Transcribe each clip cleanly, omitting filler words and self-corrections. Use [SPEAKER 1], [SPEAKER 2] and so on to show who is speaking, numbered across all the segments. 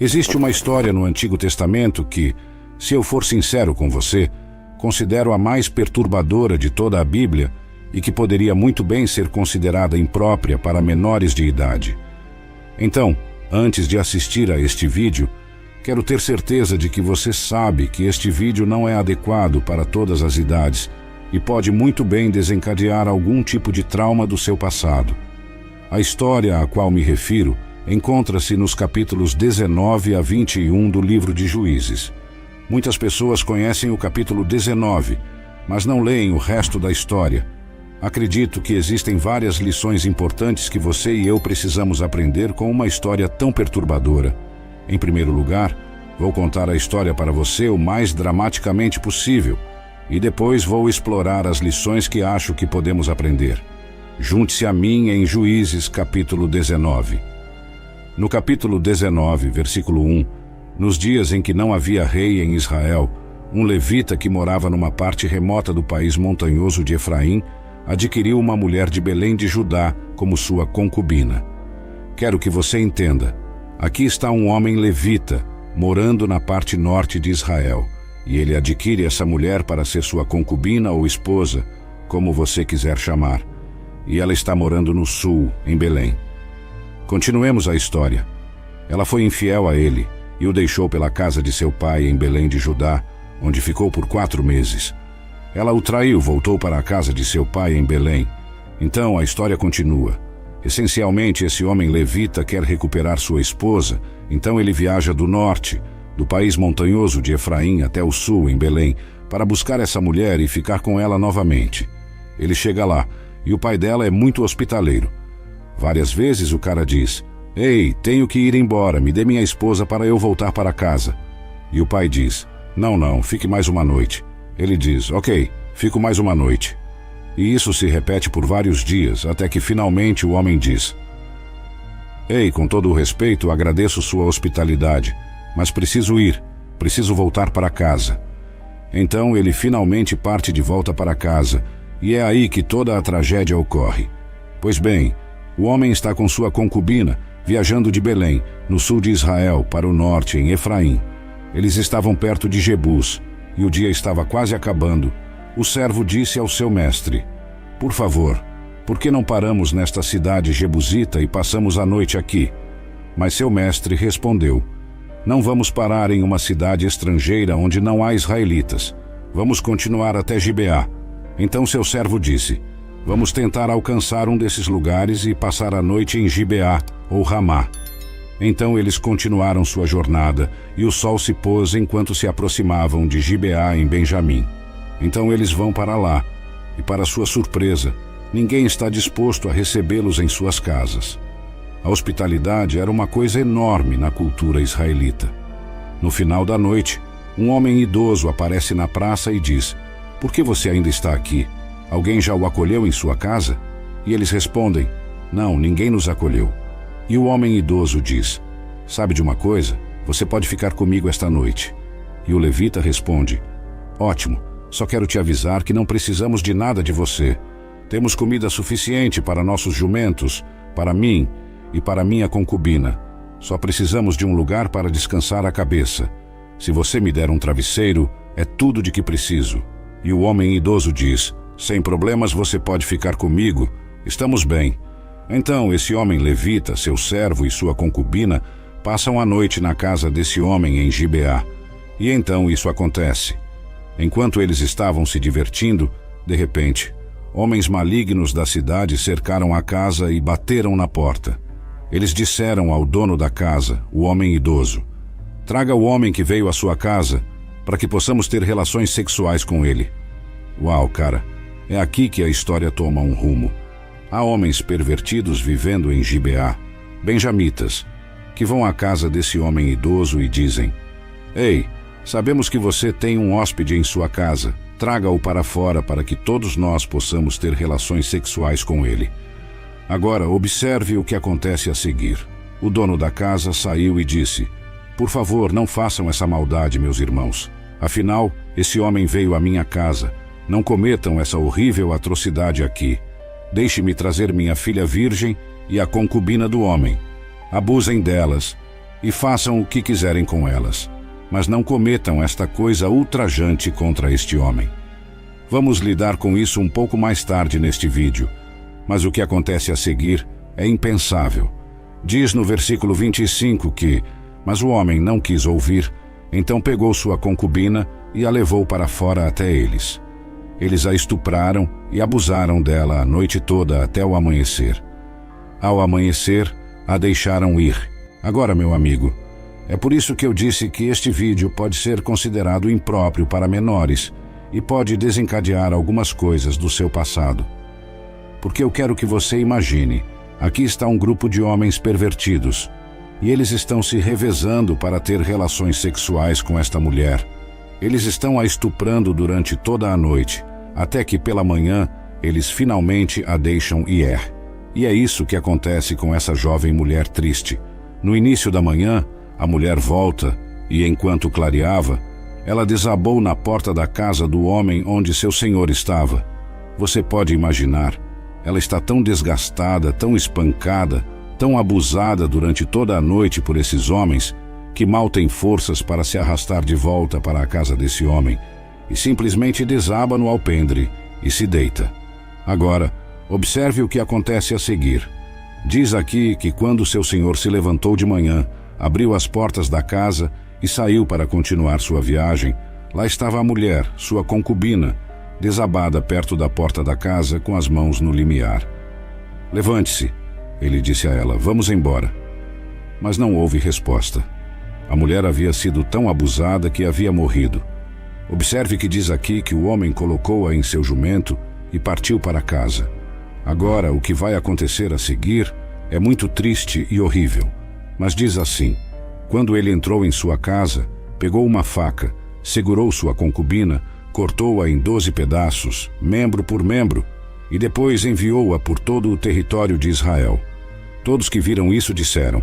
[SPEAKER 1] Existe uma história no Antigo Testamento que, se eu for sincero com você, considero a mais perturbadora de toda a Bíblia e que poderia muito bem ser considerada imprópria para menores de idade. Então, antes de assistir a este vídeo, quero ter certeza de que você sabe que este vídeo não é adequado para todas as idades e pode muito bem desencadear algum tipo de trauma do seu passado. A história a qual me refiro encontra-se nos capítulos 19 a 21 do livro de Juízes. Muitas pessoas conhecem o capítulo 19, mas não leem o resto da história. Acredito que existem várias lições importantes que você e eu precisamos aprender com uma história tão perturbadora. Em primeiro lugar, vou contar a história para você o mais dramaticamente possível e depois vou explorar as lições que acho que podemos aprender. Junte-se a mim em Juízes capítulo 19. No capítulo 19, versículo 1, nos dias em que não havia rei em Israel, um levita que morava numa parte remota do país montanhoso de Efraim adquiriu uma mulher de Belém de Judá como sua concubina. Quero que você entenda. Aqui está um homem levita, morando na parte norte de Israel, e ele adquire essa mulher para ser sua concubina ou esposa, como você quiser chamar. E ela está morando no sul, em Belém. Continuemos a história. Ela foi infiel a ele e o deixou pela casa de seu pai em Belém de Judá, onde ficou por 4 meses. Ela o traiu, voltou para a casa de seu pai em Belém. Então a história continua. Essencialmente, esse homem levita quer recuperar sua esposa, então ele viaja do norte, do país montanhoso de Efraim até o sul, em Belém, para buscar essa mulher e ficar com ela novamente. Ele chega lá, e o pai dela é muito hospitaleiro. Várias vezes o cara diz: "Ei, tenho que ir embora, me dê minha esposa para eu voltar para casa." E o pai diz: Não, fique mais uma noite." Ele diz: "Ok, fico mais uma noite." E isso se repete por vários dias, até que finalmente o homem diz: "Ei, com todo o respeito, agradeço sua hospitalidade, mas preciso ir, preciso voltar para casa." Então ele finalmente parte de volta para casa, e é aí que toda a tragédia ocorre. Pois bem, o homem está com sua concubina, viajando de Belém, no sul de Israel, para o norte, em Efraim. Eles estavam perto de Jebus, e o dia estava quase acabando. O servo disse ao seu mestre: "Por favor, por que não paramos nesta cidade jebusita e passamos a noite aqui?" Mas seu mestre respondeu: "Não vamos parar em uma cidade estrangeira onde não há israelitas. Vamos continuar até Gibeá." Então seu servo disse: "Vamos tentar alcançar um desses lugares e passar a noite em Gibeá ou Ramá." Então eles continuaram sua jornada, e o sol se pôs enquanto se aproximavam de Gibeá em Benjamim. Então eles vão para lá, e para sua surpresa, ninguém está disposto a recebê-los em suas casas. A hospitalidade era uma coisa enorme na cultura israelita. No final da noite, um homem idoso aparece na praça e diz: "Por que você ainda está aqui? Alguém já o acolheu em sua casa?" E eles respondem: "Não, ninguém nos acolheu." E o homem idoso diz: "Sabe de uma coisa? Você pode ficar comigo esta noite." E o levita responde: "Ótimo, só quero te avisar que não precisamos de nada de você. Temos comida suficiente para nossos jumentos, para mim e para minha concubina. Só precisamos de um lugar para descansar a cabeça. Se você me der um travesseiro, é tudo de que preciso." E o homem idoso diz: "Sem problemas, você pode ficar comigo. Estamos bem." Então esse homem levita, seu servo e sua concubina passam a noite na casa desse homem em Gibeá. E então isso acontece. Enquanto eles estavam se divertindo, de repente, homens malignos da cidade cercaram a casa e bateram na porta. Eles disseram ao dono da casa, o homem idoso: "Traga o homem que veio à sua casa, para que possamos ter relações sexuais com ele." Uau, cara, é aqui que a história toma um rumo. Há homens pervertidos vivendo em Gibeá, benjamitas, que vão à casa desse homem idoso e dizem: "Ei, sabemos que você tem um hóspede em sua casa. Traga-o para fora para que todos nós possamos ter relações sexuais com ele." Agora, observe o que acontece a seguir. O dono da casa saiu e disse: "Por favor, não façam essa maldade, meus irmãos. Afinal, esse homem veio à minha casa. Não cometam essa horrível atrocidade aqui. Deixe-me trazer minha filha virgem e a concubina do homem. Abusem delas e façam o que quiserem com elas, mas não cometam esta coisa ultrajante contra este homem. Vamos lidar com isso um pouco mais tarde neste vídeo, mas o que acontece a seguir é impensável. Diz no versículo 25 que, mas o homem não quis ouvir, então pegou sua concubina e a levou para fora até eles. Eles a estupraram e abusaram dela a noite toda até o amanhecer. Ao amanhecer, a deixaram ir. Agora, meu amigo, é por isso que eu disse que este vídeo pode ser considerado impróprio para menores e pode desencadear algumas coisas do seu passado. Porque eu quero que você imagine, aqui está um grupo de homens pervertidos, e eles estão se revezando para ter relações sexuais com esta mulher. Eles estão a estuprando durante toda a noite, até que pela manhã eles finalmente a deixam ir. E é isso que acontece com essa jovem mulher triste. No início da manhã, a mulher volta e, enquanto clareava, ela desabou na porta da casa do homem onde seu senhor estava. Você pode imaginar, ela está tão desgastada, tão espancada, tão abusada durante toda a noite por esses homens, que mal tem forças para se arrastar de volta para a casa desse homem, e simplesmente desaba no alpendre e se deita. Agora, observe o que acontece a seguir. Diz aqui que quando seu senhor se levantou de manhã, abriu as portas da casa e saiu para continuar sua viagem, lá estava a mulher, sua concubina, desabada perto da porta da casa com as mãos no limiar. "Levante-se", ele disse a ela, "vamos embora." Mas não houve resposta. A mulher havia sido tão abusada que havia morrido. Observe que diz aqui que o homem colocou-a em seu jumento e partiu para casa. Agora, o que vai acontecer a seguir é muito triste e horrível. Mas diz assim: quando ele entrou em sua casa, pegou uma faca, segurou sua concubina, cortou-a em 12 pedaços, membro por membro, e depois enviou-a por todo o território de Israel. Todos que viram isso disseram: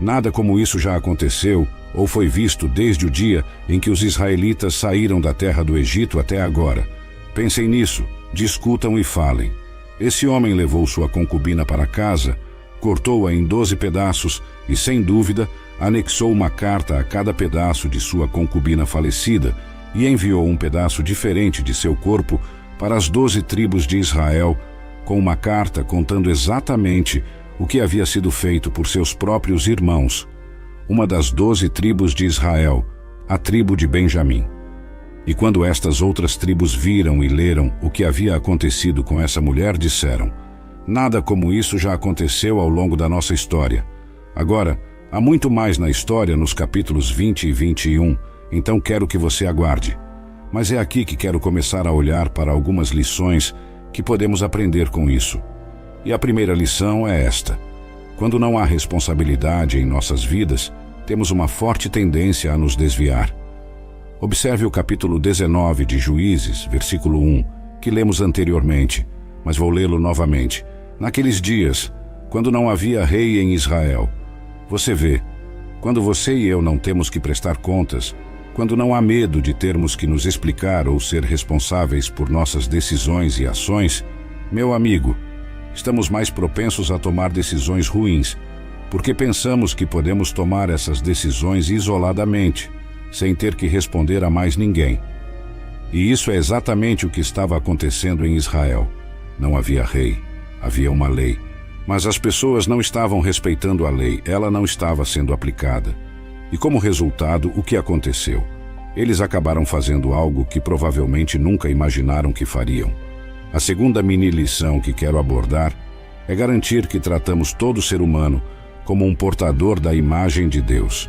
[SPEAKER 1] nada como isso já aconteceu ou foi visto desde o dia em que os israelitas saíram da terra do Egito até agora. Pensem nisso, discutam e falem. Esse homem levou sua concubina para casa, cortou-a em 12 pedaços e, sem dúvida, anexou uma carta a cada pedaço de sua concubina falecida e enviou um pedaço diferente de seu corpo para as 12 tribos de Israel, com uma carta contando exatamente o que havia sido feito por seus próprios irmãos, uma das 12 tribos de Israel, a tribo de Benjamim. E quando estas outras tribos viram e leram o que havia acontecido com essa mulher, disseram: nada como isso já aconteceu ao longo da nossa história. Agora, há muito mais na história nos capítulos 20 e 21, então quero que você aguarde. Mas é aqui que quero começar a olhar para algumas lições que podemos aprender com isso. E a primeira lição é esta: quando não há responsabilidade em nossas vidas, temos uma forte tendência a nos desviar. Observe o capítulo 19 de Juízes, versículo 1, que lemos anteriormente, mas vou lê-lo novamente. Naqueles dias, quando não havia rei em Israel. Você vê, quando você e eu não temos que prestar contas, quando não há medo de termos que nos explicar ou ser responsáveis por nossas decisões e ações, meu amigo, estamos mais propensos a tomar decisões ruins, porque pensamos que podemos tomar essas decisões isoladamente, sem ter que responder a mais ninguém. E isso é exatamente o que estava acontecendo em Israel. Não havia rei, havia uma lei. Mas as pessoas não estavam respeitando a lei, ela não estava sendo aplicada. E como resultado, o que aconteceu? Eles acabaram fazendo algo que provavelmente nunca imaginaram que fariam. A segunda mini lição que quero abordar é garantir que tratamos todo ser humano como um portador da imagem de Deus.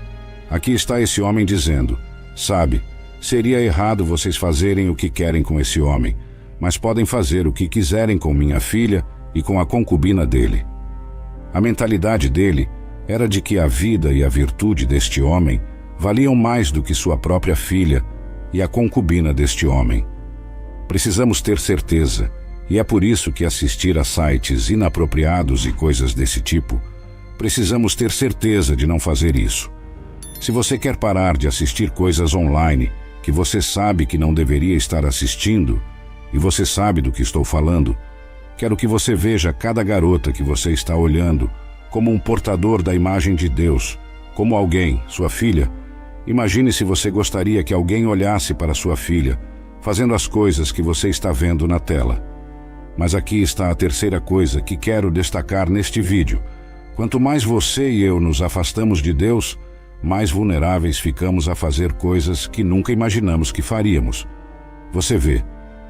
[SPEAKER 1] Aqui está esse homem dizendo: sabe, seria errado vocês fazerem o que querem com esse homem, mas podem fazer o que quiserem com minha filha e com a concubina dele. A mentalidade dele era de que a vida e a virtude deste homem valiam mais do que sua própria filha e a concubina deste homem. Precisamos ter certeza, e é por isso que assistir a sites inapropriados e coisas desse tipo, precisamos ter certeza de não fazer isso. Se você quer parar de assistir coisas online que você sabe que não deveria estar assistindo, e você sabe do que estou falando, quero que você veja cada garota que você está olhando como um portador da imagem de Deus, como alguém, sua filha. Imagine se você gostaria que alguém olhasse para sua filha, fazendo as coisas que você está vendo na tela. Mas aqui está a terceira coisa que quero destacar neste vídeo. Quanto mais você e eu nos afastamos de Deus, mais vulneráveis ficamos a fazer coisas que nunca imaginamos que faríamos. Você vê,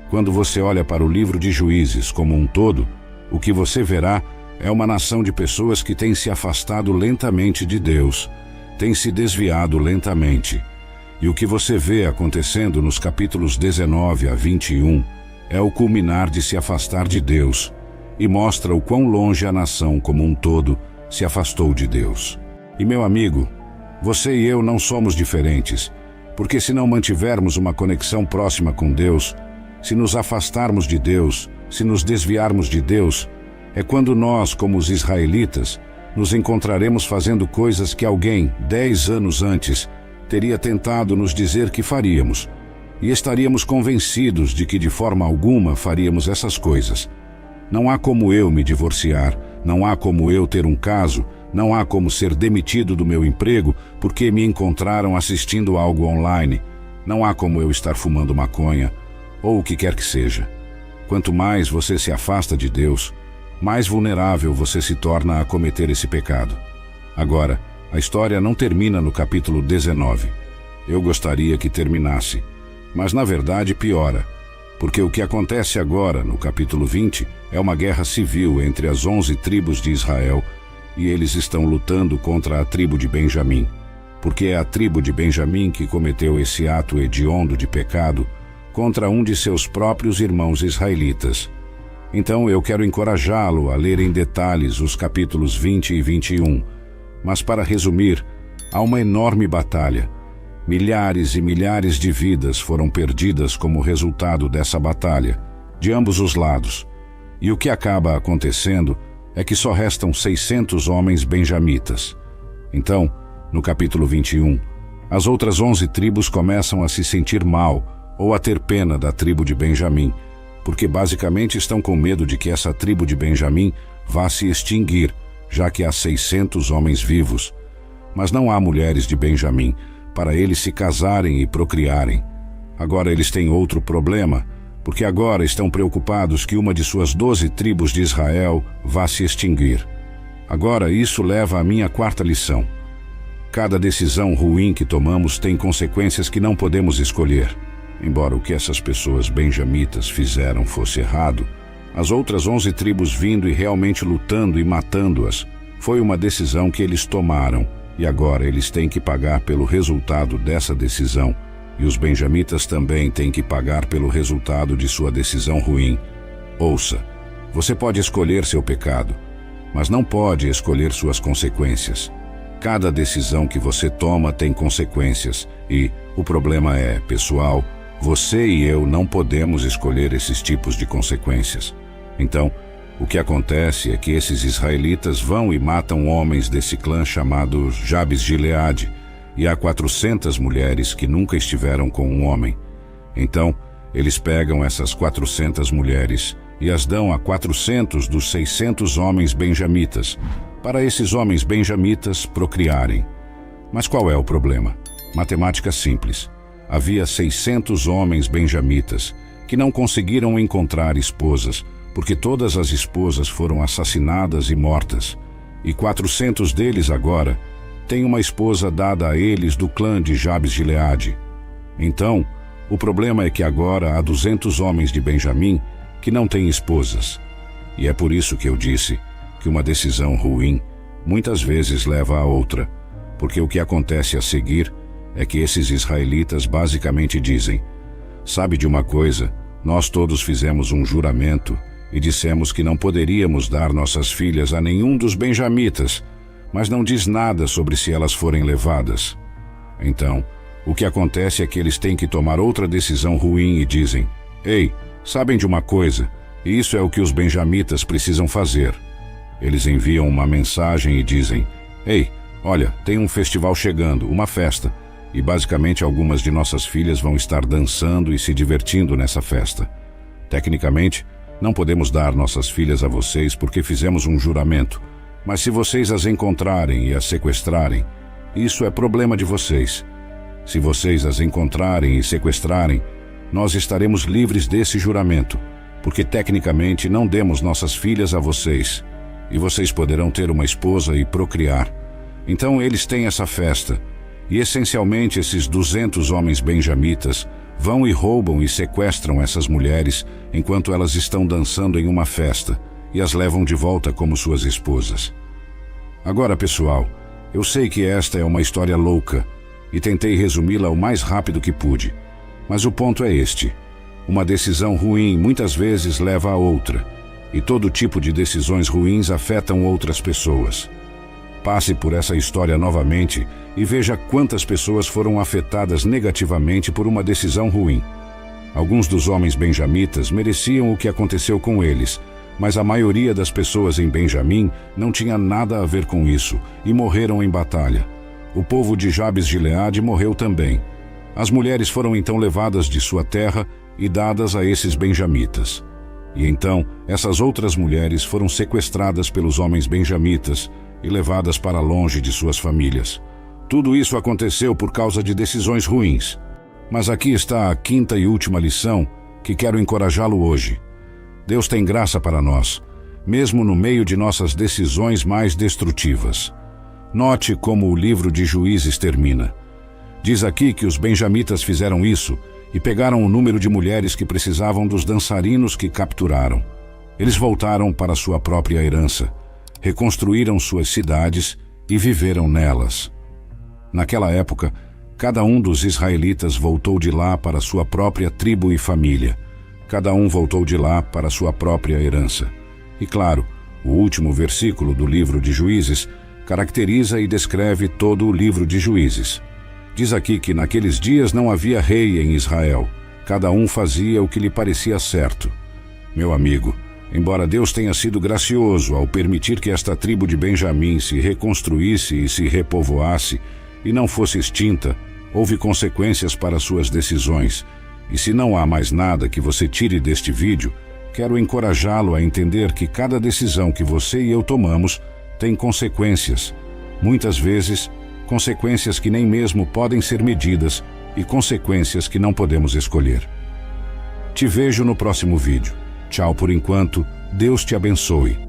[SPEAKER 1] quando você olha para o livro de Juízes como um todo, o que você verá é uma nação de pessoas que têm se afastado lentamente de Deus, têm se desviado lentamente. E o que você vê acontecendo nos capítulos 19 a 21 é o culminar de se afastar de Deus, e mostra o quão longe a nação como um todo se afastou de Deus. E meu amigo, você e eu não somos diferentes, porque se não mantivermos uma conexão próxima com Deus, se nos afastarmos de Deus, se nos desviarmos de Deus, é quando nós, como os israelitas, nos encontraremos fazendo coisas que alguém, 10 anos antes, teria tentado nos dizer que faríamos, e estaríamos convencidos de que de forma alguma faríamos essas coisas. Não há como eu me divorciar, não há como eu ter um caso, não há como ser demitido do meu emprego porque me encontraram assistindo algo online, não há como eu estar fumando maconha, ou o que quer que seja. Quanto mais você se afasta de Deus, mais vulnerável você se torna a cometer esse pecado. Agora, a história não termina no capítulo 19. Eu gostaria que terminasse, mas na verdade piora, porque o que acontece agora, no capítulo 20, é uma guerra civil entre as 11 tribos de Israel, e eles estão lutando contra a tribo de Benjamim, porque é a tribo de Benjamim que cometeu esse ato hediondo de pecado contra um de seus próprios irmãos israelitas. Então eu quero encorajá-lo a ler em detalhes os capítulos 20 e 21, mas para resumir, há uma enorme batalha. Milhares e milhares de vidas foram perdidas como resultado dessa batalha, de ambos os lados. E o que acaba acontecendo é que só restam 600 homens benjamitas. Então, no capítulo 21, as outras 11 tribos começam a se sentir mal ou a ter pena da tribo de Benjamim, porque basicamente estão com medo de que essa tribo de Benjamim vá se extinguir, já que há 600 homens vivos. Mas não há mulheres de Benjamim para eles se casarem e procriarem. Agora eles têm outro problema, porque agora estão preocupados que uma de suas 12 tribos de Israel vá se extinguir. Agora isso leva à minha quarta lição. Cada decisão ruim que tomamos tem consequências que não podemos escolher. Embora o que essas pessoas benjamitas fizeram fosse errado, as outras 11 tribos vindo e realmente lutando e matando-as, foi uma decisão que eles tomaram, e agora eles têm que pagar pelo resultado dessa decisão, e os benjamitas também têm que pagar pelo resultado de sua decisão ruim. Ouça, você pode escolher seu pecado, mas não pode escolher suas consequências. Cada decisão que você toma tem consequências, e o problema é, pessoal, você e eu não podemos escolher esses tipos de consequências. Então, o que acontece é que esses israelitas vão e matam homens desse clã chamado Jabes de Gileade, e há 400 mulheres que nunca estiveram com um homem. Então, eles pegam essas 400 mulheres e as dão a 400 dos 600 homens benjamitas, para esses homens benjamitas procriarem. Mas qual é o problema? Matemática simples. Havia 600 homens benjamitas que não conseguiram encontrar esposas, porque todas as esposas foram assassinadas e mortas, e 400 deles agora têm uma esposa dada a eles do clã de Jabes de Gileade. Então, o problema é que agora há 200 homens de Benjamim que não têm esposas. E é por isso que eu disse que uma decisão ruim muitas vezes leva a outra, porque o que acontece a seguir é que esses israelitas basicamente dizem: sabe de uma coisa, nós todos fizemos um juramento e dissemos que não poderíamos dar nossas filhas a nenhum dos benjamitas, mas não diz nada sobre se elas forem levadas. Então, o que acontece é que eles têm que tomar outra decisão ruim e dizem: ei, sabem de uma coisa, isso é o que os benjamitas precisam fazer. Eles enviam uma mensagem e dizem: ei, olha, tem um festival chegando, uma festa, e basicamente algumas de nossas filhas vão estar dançando e se divertindo nessa festa. Tecnicamente, não podemos dar nossas filhas a vocês porque fizemos um juramento, mas se vocês as encontrarem e as sequestrarem, Isso é problema de vocês. Se vocês as encontrarem e sequestrarem, nós estaremos livres desse juramento, porque tecnicamente não demos nossas filhas a vocês, e vocês poderão ter uma esposa e procriar. Então eles têm essa festa, e essencialmente esses 200 homens benjamitas vão e roubam e sequestram essas mulheres enquanto elas estão dançando em uma festa, e as levam de volta como suas esposas. Agora, pessoal, eu sei que esta é uma história louca, e tentei resumi-la o mais rápido que pude. Mas o ponto é este: uma decisão ruim muitas vezes leva a outra, e todo tipo de decisões ruins afetam outras pessoas. Passe por essa história novamente e veja quantas pessoas foram afetadas negativamente por uma decisão ruim. Alguns dos homens benjamitas mereciam o que aconteceu com eles, mas a maioria das pessoas em Benjamim não tinha nada a ver com isso e morreram em batalha. O povo de Jabes-Gileade morreu também. As mulheres foram então levadas de sua terra e dadas a esses benjamitas. E então essas outras mulheres foram sequestradas pelos homens benjamitas e levadas para longe de suas famílias. Tudo isso aconteceu por causa de decisões ruins. Mas aqui está a quinta e última lição que quero encorajá-lo hoje. Deus tem graça para nós, mesmo no meio de nossas decisões mais destrutivas. Note como o livro de Juízes termina. Diz aqui que os benjamitas fizeram isso e pegaram o número de mulheres que precisavam dos dançarinos que capturaram. Eles voltaram para sua própria herança, reconstruíram suas cidades e viveram nelas. Naquela época, cada um dos israelitas voltou de lá para sua própria tribo e família. Cada um voltou de lá para sua própria herança. E claro, o último versículo do livro de Juízes caracteriza e descreve todo o livro de Juízes. Diz aqui que naqueles dias não havia rei em Israel. Cada um fazia o que lhe parecia certo. Meu amigo, embora Deus tenha sido gracioso ao permitir que esta tribo de Benjamim se reconstruísse e se repovoasse e não fosse extinta, houve consequências para suas decisões. E se não há mais nada que você tire deste vídeo, quero encorajá-lo a entender que cada decisão que você e eu tomamos tem consequências. Muitas vezes, consequências que nem mesmo podem ser medidas e consequências que não podemos escolher. Te vejo no próximo vídeo. Tchau por enquanto. Deus te abençoe.